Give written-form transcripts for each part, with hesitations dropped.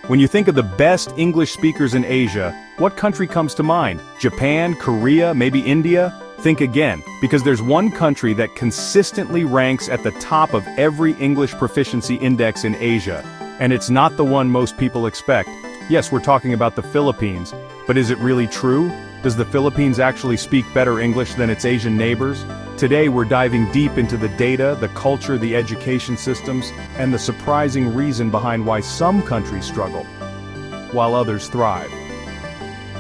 When you think of the best English speakers in Asia, what country comes to mind? Japan, Korea, maybe India? Think again, because there's one country that consistently ranks at the top of every English proficiency index in Asia. And it's not the one most people expect. Yes, we're talking about the Philippines, but is it really true? Does the Philippines actually speak better English than its Asian neighbors? Today we're diving deep into the data, the culture, the education systems, and the surprising reason behind why some countries struggle, while others thrive.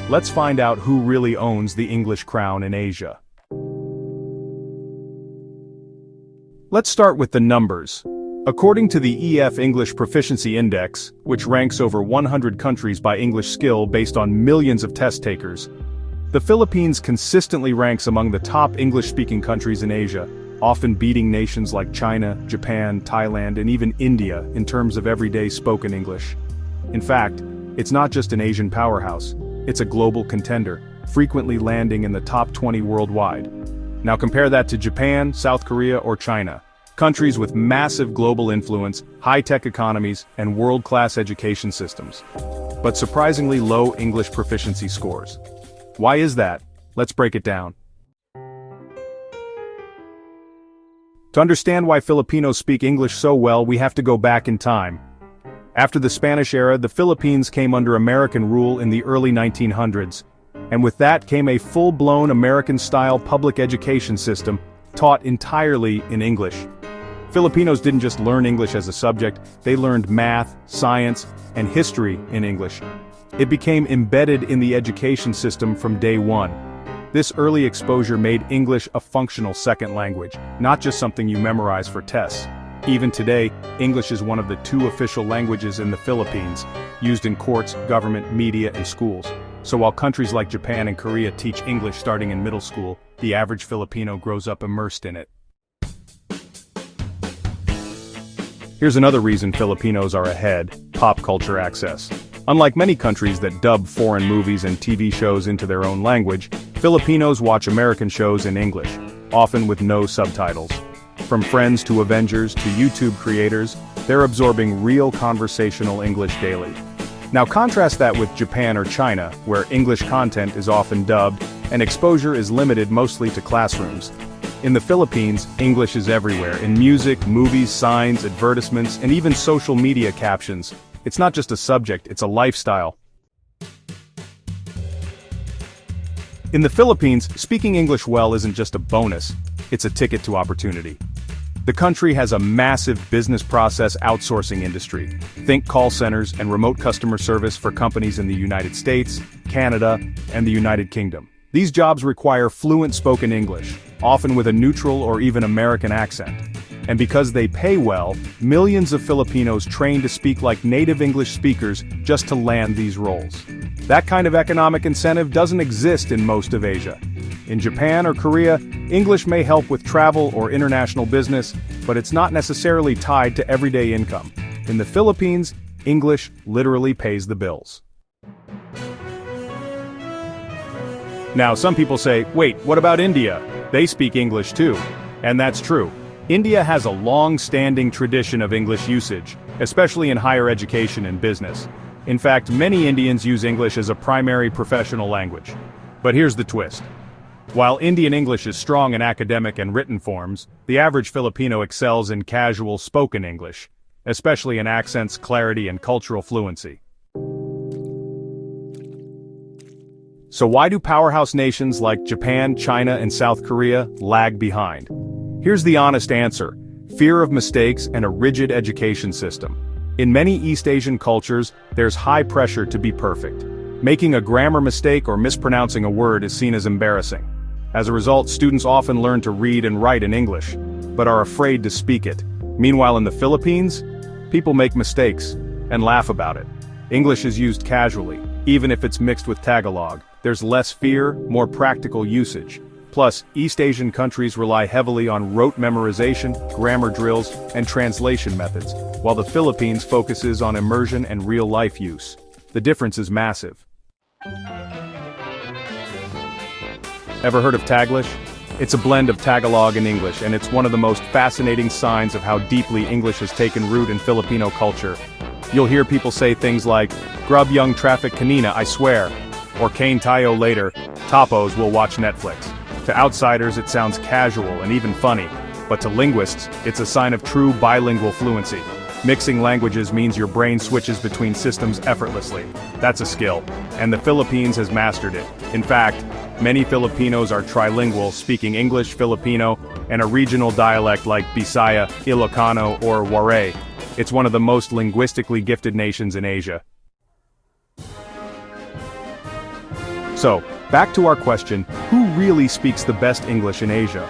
Let's find out who really owns the English crown in Asia. Let's start with the numbers. According to the EF English Proficiency Index, which ranks over 100 countries by English skill based on millions of test takers, the Philippines consistently ranks among the top English-speaking countries in Asia, often beating nations like China, Japan, Thailand, and even India in terms of everyday spoken English. In fact, it's not just an Asian powerhouse, it's a global contender, frequently landing in the top 20 worldwide. Now compare that to Japan, South Korea, or China, countries with massive global influence, high-tech economies, and world-class education systems, but surprisingly low English proficiency scores. Why is that? Let's break it down. To understand why Filipinos speak English so well, we have to go back in time. After the Spanish era, the Philippines came under American rule in the early 1900s, and with that came a full-blown American-style public education system taught entirely in English. Filipinos didn't just learn English as a subject, they learned math, science, and history in English. It became embedded in the education system from day one. This early exposure made English a functional second language, not just something you memorize for tests. Even today, English is one of the 2 official languages in the Philippines, used in courts, government, media, and schools. So while countries like Japan and Korea teach English starting in middle school, the average Filipino grows up immersed in it. Here's another reason Filipinos are ahead: pop culture access. Unlike many countries that dub foreign movies and TV shows into their own language, Filipinos watch American shows in English, often with no subtitles. From Friends to Avengers to YouTube creators, they're absorbing real conversational English daily. Now contrast that with Japan or China, where English content is often dubbed, and exposure is limited mostly to classrooms. In the Philippines, English is everywhere, in music, movies, signs, advertisements, and even social media captions. It's not just a subject, it's a lifestyle. In the Philippines, speaking English well isn't just a bonus, it's a ticket to opportunity. The country has a massive business process outsourcing industry. Think call centers and remote customer service for companies in the United States, Canada, and the United Kingdom. These jobs require fluent spoken English, often with a neutral or even American accent. And because they pay well, millions of Filipinos train to speak like native English speakers just to land these roles. That kind of economic incentive doesn't exist in most of Asia. In Japan or Korea, English may help with travel or international business, but it's not necessarily tied to everyday income. In the Philippines, English literally pays the bills. Now, some people say, wait, what about India? They speak English too. And that's true. India has a long-standing tradition of English usage, especially in higher education and business. In fact, many Indians use English as a primary professional language. But here's the twist. While Indian English is strong in academic and written forms, the average Filipino excels in casual spoken English, especially in accents, clarity, and cultural fluency. So why do powerhouse nations like Japan, China, and South Korea lag behind? Here's the honest answer: fear of mistakes and a rigid education system. In many East Asian cultures, there's high pressure to be perfect. Making a grammar mistake or mispronouncing a word is seen as embarrassing. As a result, students often learn to read and write in English, but are afraid to speak it. Meanwhile, in the Philippines, people make mistakes and laugh about it. English is used casually, even if it's mixed with Tagalog. There's less fear, more practical usage. Plus, East Asian countries rely heavily on rote memorization, grammar drills, and translation methods, while the Philippines focuses on immersion and real-life use. The difference is massive. Ever heard of Taglish? It's a blend of Tagalog and English, and it's one of the most fascinating signs of how deeply English has taken root in Filipino culture. You'll hear people say things like, "Grub young traffic kanina, I swear," or "Kane tayo later, tapos will watch Netflix." To outsiders it sounds casual and even funny, but to linguists, it's a sign of true bilingual fluency. Mixing languages means your brain switches between systems effortlessly. That's a skill, and the Philippines has mastered it. In fact, many Filipinos are trilingual, speaking English, Filipino, and a regional dialect like Bisaya, Ilocano, or Waray. It's one of the most linguistically gifted nations in Asia. So, back to our question, who really speaks the best English in Asia?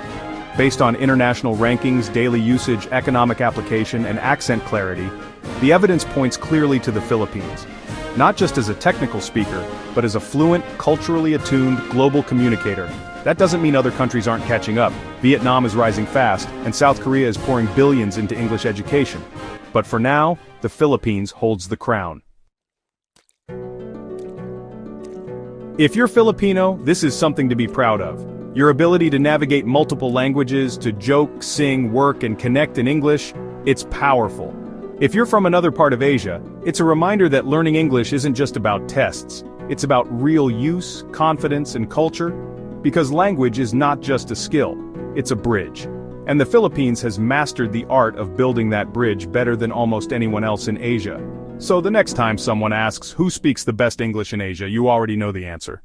Based on international rankings, daily usage, economic application, and accent clarity, the evidence points clearly to the Philippines. Not just as a technical speaker, but as a fluent, culturally attuned, global communicator. That doesn't mean other countries aren't catching up. Vietnam is rising fast, and South Korea is pouring billions into English education. But for now, the Philippines holds the crown. If you're Filipino, this is something to be proud of. Your ability to navigate multiple languages, to joke, sing, work, and connect in English, it's powerful. If you're from another part of Asia, it's a reminder that learning English isn't just about tests. It's about real use, confidence, and culture. Because language is not just a skill, it's a bridge. And the Philippines has mastered the art of building that bridge better than almost anyone else in Asia. So the next time someone asks, who speaks the best English in Asia, you already know the answer.